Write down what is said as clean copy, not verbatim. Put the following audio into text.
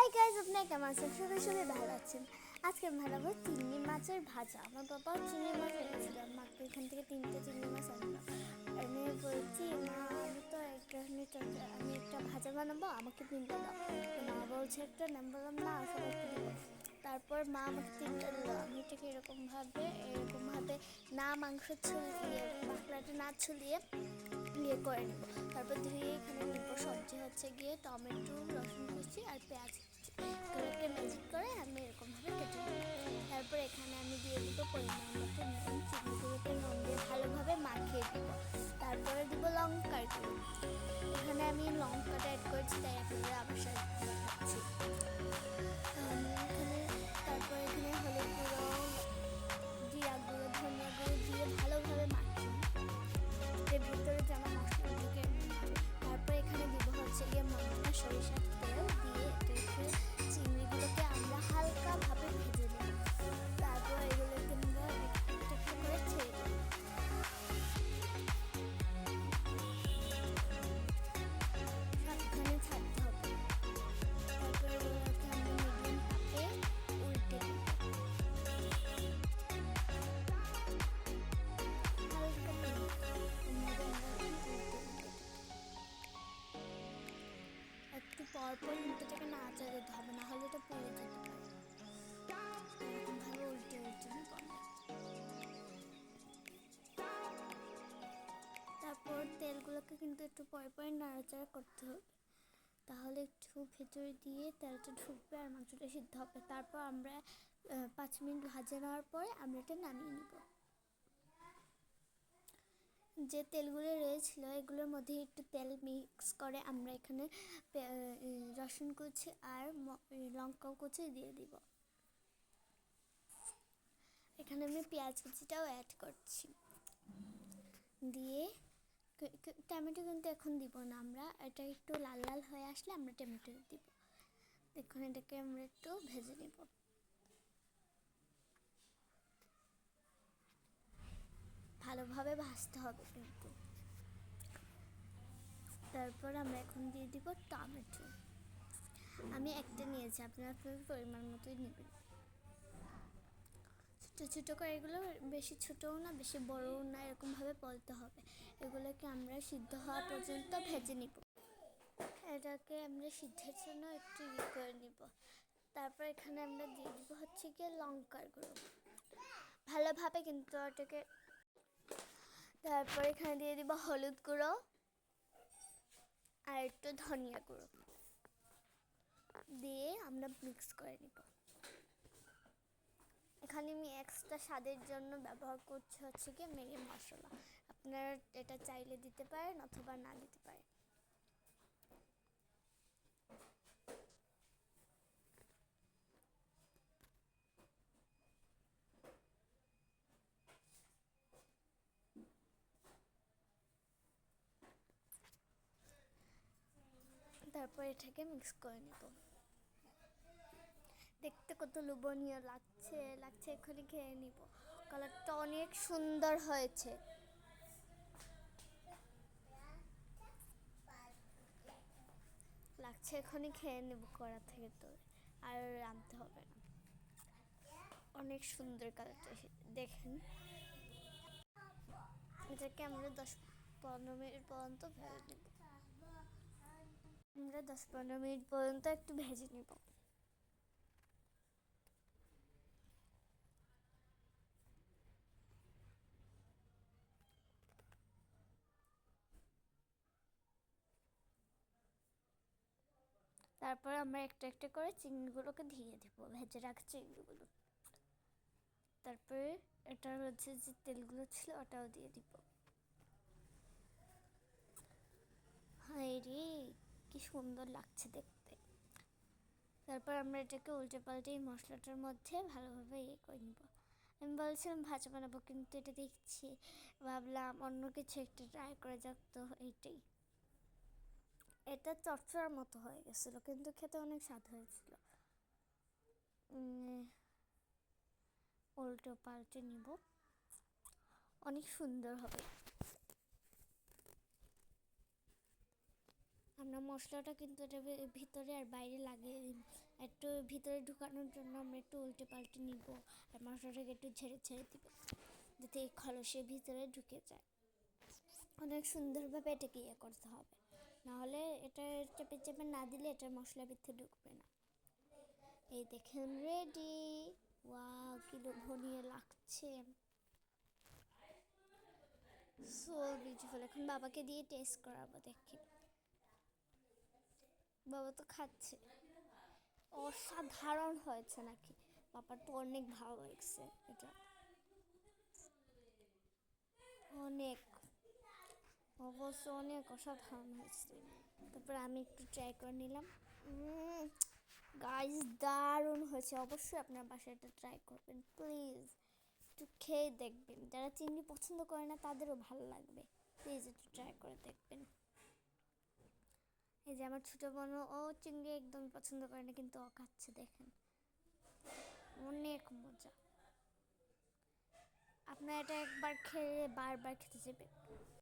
Hi guys, আপনারা কেমন আছেন? সবাই ভালো আছেন। আজকে আমি বানাবো চিংড়ি মাছের ভাজা। আমার বাবা চিংড়ি মাছ এনেছিল, মাকে এখান থেকে 3টে চিংড়ি মাছ আনলো। আমি বলছি, মা আমি একটা ভাজা বানাবো, আমাকে 3টা দাও। তো মা বলছে একটা, আমি বললাম না, সবাইকে দিব। তারপর মা আমাকে 3টা দিল। আমি এটাকে এরকমভাবে না মাংস ছুলিয়ে, বাকলাটা না ছুলিয়ে ইয়ে করে নেব। তারপর ধুয়ে এখানে নিব সবজি হচ্ছে গিয়ে টমেটো, রসুন কুচি আর পেঁয়াজ কুচি। এগুলোকে ম্যাজিক করে আমি এরকমভাবে কেটে নেব। তারপর এখানে আমি দিয়ে দিব পরিমাণ মতো নুন। চিংড়িগুলোকে নুন দিয়ে ভালোভাবে মাখিয়ে দিব। তারপরে দিব লঙ্কার গুঁড়ো। এখানে আমি লঙ্কাটা অ্যাড করেছি, তাই আপনারা আমার সাথে খাচ্ছি। তারপর এখানে হলুদ গুঁড়ো, জিরা গুঁড়ো, ধনিয়া গুঁড়ো দিয়ে ভালোভাবে মাখিয়ে এর ভিতরে যেন মশলা ঢুকে। তারপর এখানে দিব হচ্ছে গিয়ে মশলা, সরিষার তেল দিয়ে এটাকে চিংড়িগুলোকে আমরা হালকাভাবে ভেজে নেব। তারপর এগুলোকে আমরা একটা করে ছেড়ে দেব। সাবধানে ছাড়তে হবে। তারপর এগুলোকে আমরা মিডিয়াম তাপে উল্টে দেব। একটু পরপর উল্টেটাকে নাড়া দিতে হবে, না হলে এটা পুড়ে যেতে পারে। এরকমভাবে উল্টে নেব আমরা। তারপর তেলগুলোকে কিন্তু একটু পরে নাড়াচাড়া করতে হবে, তাহলে একটু ভেতরে দিয়ে তেলটা ঢুকবে আর মাংসটা সিদ্ধ হবে। তারপর আমরা 5 মিনিট ভাজা নেওয়ার পরে আমরা এটা নামিয়ে নেব। যে তেলগুলো রয়েছিল এগুলোর মধ্যে একটু তেল মিক্স করে আমরা এখানে রসুন কুচি আর লঙ্কা কুচি দিয়ে দিব। এখানে আমি পেঁয়াজ কুচিটাও অ্যাড করছি। দিয়ে টমেটো কিন্তু এখন দিব না, আমরা এটা একটু লাল লাল হয়ে আসলে আমরা টমেটো দিব। দেখুন, এটাকে আমরা একটু ভেজে নেব। ভালোভাবে ভাজতে হবে কিন্তু। তারপর আমরা এখন দিয়ে দিব টমেটো। আমি একটা নিয়েছি, আপনারা পরিমাণ মতোই নেবেন। ছোটো ছোটো করে, এগুলো বেশি ছোটও না বেশি বড়ও না, এরকমভাবে বলতে হবে। এগুলোকে আমরা সিদ্ধ হওয়া পর্যন্ত ভেজে নিব। এটাকে আমরা সিদ্ধের জন্য একটু করে নিব। তারপর এখানে আমরা দিয়ে দিব হচ্ছে গিয়ে লঙ্কার গুঁড়ো, ভালোভাবে কিন্তু এটাকে। তারপর এখানে দিয়ে দিব হলুদ গুঁড়ো আর একটু ধনিয়া গুঁড়ো দিয়ে আমরা মিক্স করে নিব। এখানে আমি এক্সট্রা স্বাদের জন্য ব্যবহার করছি হচ্ছে গিয়ে ম্যাগি মশলা। আপনারা এটা চাইলে দিতে পারেন অথবা না দিতে পারেন। তারপর এটাকে মিক্স করে নেব। দেখতে কত লোভনীয় লাগছে, এখনই খেয়ে নিব। কালারটা অনেক সুন্দর হয়েছে। এখনই খেয়ে নেব কড়া থেকে, তো আর রাঁধতে হবে না। অনেক সুন্দর কালারটা দেখেন। এটাকে আমরা 10-15 মিনিট পর্যন্ত ভেজে নেব। আমরা 10-15 মিনিট পর্যন্ত একটু ভেজে নেব। তারপর আমরা একটা একটা করে চিংড়িগুলোকে দিয়ে দেবো, ভেজে রাখা চিংড়িগুলো। তারপরে এটার হচ্ছে যে তেলগুলো ছিল ওটাও দিয়ে দিব। হায় রে, কি সুন্দর লাগছে দেখতে। তারপর আমরা এটাকে উল্টে পাল্টে এই মশলাটার মধ্যে ভালোভাবে ইয়ে করে নিব। আমি বলছিলাম ভাজা বানাবো, কিন্তু এটা দেখছি ভাবলাম অন্য কিছু একটা ট্রাই করা যাক, তো এইটাই। এটা চটচড়ার মতো হয়ে গেছিলো, কিন্তু খেতে অনেক স্বাদ হয়েছিল। উল্টো পাল্টে নিব, অনেক সুন্দর হবে। আমরা মশলাটা কিন্তু এটা ভিতরে আর বাইরে লাগিয়ে একটু ভিতরে ঢুকানোর জন্য আমরা একটু উল্টে পাল্টে নিব, আর মশলাটাকে একটু ছেড়ে ছেড়ে দিব যাতে এই খলসের ভিতরে ঢুকে যায়। অনেক সুন্দরভাবে এটাকে ইয়ে করতে হবে, নাহলে এটা চেপে চেপে না দিলে এটার মশলা ভিতরে ঢুকবে না। এই দেখেন রেডি। ওয়াও, কি লোভনীয় লাগছে, সো বিউটিফুল। এখন বাবাকে দিয়ে টেস্ট করাবো, দেখি। বাবা তো খাচ্ছে, অসাধারণ হয়েছে নাকি? বাবার তো অনেক ভালো লাগছে এটা, অনেক, অবশ্য অনেক অসাধারণ হয়েছে। তারপর আমি একটু ট্রাই করে নিলাম। গাইস, দারুণ হয়েছে। অবশ্যই আপনার বাসায় এটা ট্রাই করবেন প্লিজ, একটু খেয়ে দেখবেন। যারা চিংড়ি পছন্দ করে না তাদেরও ভালো লাগবে, প্লিজ একটু ট্রাই করে দেখবেন। এই যে আমার ছোটো বোনও, ও চিংড়ি একদম পছন্দ করে না, কিন্তু ও খাচ্ছে, দেখেন, অনেক মজা। আপনারা এটা একবার খেয়ে বারবার খেতে যাবেন।